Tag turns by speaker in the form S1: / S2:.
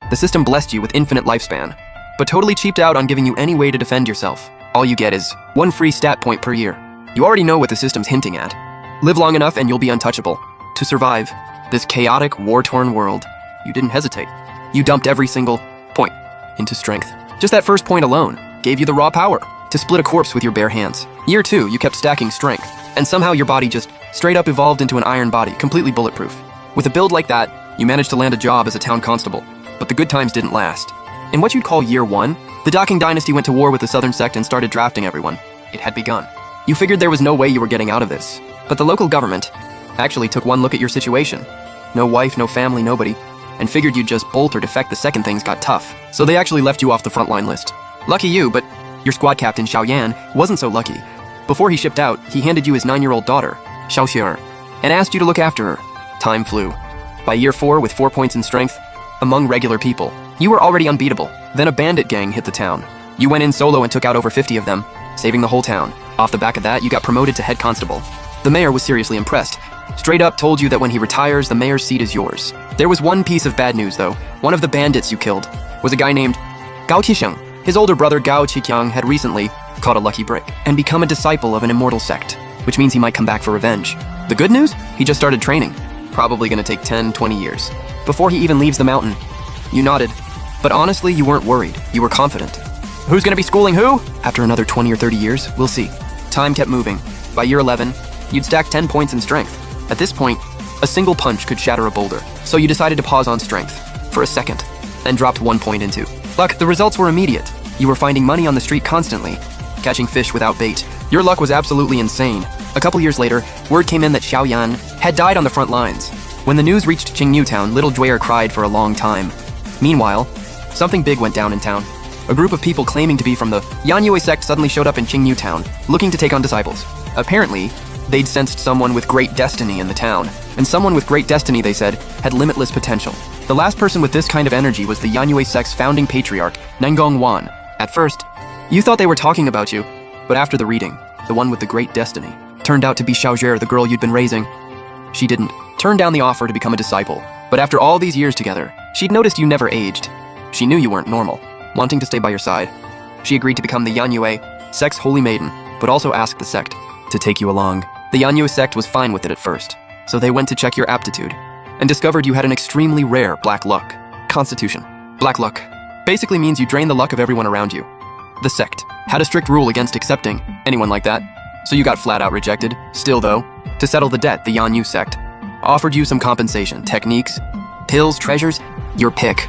S1: The system blessed you with infinite lifespan, but totally cheaped out on giving you any way to defend yourself. All you get is 1 free stat point per year. You already know what the system's hinting at. Live long enough and you'll be untouchable. To survive this chaotic, war-torn world, you didn't hesitate. You dumped every single point into strength. Just that first point alone gave you the raw power to split a corpse with your bare hands. Year 2, you kept stacking strength, and somehow your body just straight up evolved into an iron body, completely bulletproof. With a build like that, you managed to land a job as a town constable, but the good times didn't last. In what you'd call year 1, the Docking Dynasty went to war with the Southern Sect and started drafting everyone. It had begun. You figured there was no way you were getting out of this, but the local government actually took one look at your situation. No wife, no family, nobody, and figured you'd just bolt or defect the second things got tough. So they actually left you off the frontline list. Lucky you, but your squad captain, Shiaoir, wasn't so lucky. Before he shipped out, he handed you his 9-year-old daughter, Shiaoir, and asked you to look after her. Time flew. By year 4, with 4 points in strength, among regular people, you were already unbeatable. Then a bandit gang hit the town. You went in solo and took out over 50 of them, saving the whole town. Off the back of that, you got promoted to head constable. The mayor was seriously impressed. Straight up told you that when he retires, the mayor's seat is yours. There was one piece of bad news, though. One of the bandits you killed was a guy named Gao Qixiang. His older brother Gao Qiqiang had recently caught a lucky break and become a disciple of an Immortal Sect, which means he might come back for revenge. The good news? He just started training. Probably gonna take 10, 20 years. Before he even leaves the mountain. You nodded. But honestly, you weren't worried. You were confident. Who's gonna be schooling who? After another 20 or 30 years, we'll see. Time kept moving. By year 11, you'd stacked 10 points in strength. At this point, a single punch could shatter a boulder. So you decided to pause on strength for a second, then dropped 1 point into luck. The results were immediate. You were finding money on the street constantly, catching fish without bait. Your luck was absolutely insane. A couple years later, word came in that Shiaoir had died on the front lines. When the news reached Qingyu Town, little Jueyr cried for a long time. Meanwhile, something big went down in town. A group of people claiming to be from the Yanu Sect suddenly showed up in Qingyu Town, looking to take on disciples. Apparently, they'd sensed someone with great destiny in the town, and someone with great destiny, they said, had limitless potential. The last person with this kind of energy was the Yanu Sect's founding patriarch, Nangong Wan. At first, you thought they were talking about you, but after the reading, the one with the great destiny turned out to be Shiaoir, the girl you'd been raising. She didn't turn down the offer to become a disciple, but after all these years together, she'd noticed you never aged. She knew you weren't normal, wanting to stay by your side. She agreed to become the Yanu Sect's Holy Maiden, but also asked the sect to take you along. The Yanu Sect was fine with it at first, so they went to check your aptitude and discovered you had an extremely rare black luck constitution. Black luck basically means you drain the luck of everyone around you. The sect had a strict rule against accepting anyone like that, so you got flat out rejected. Still though, to settle the debt, the Yanu Sect offered you some compensation, techniques, pills, treasures, your pick.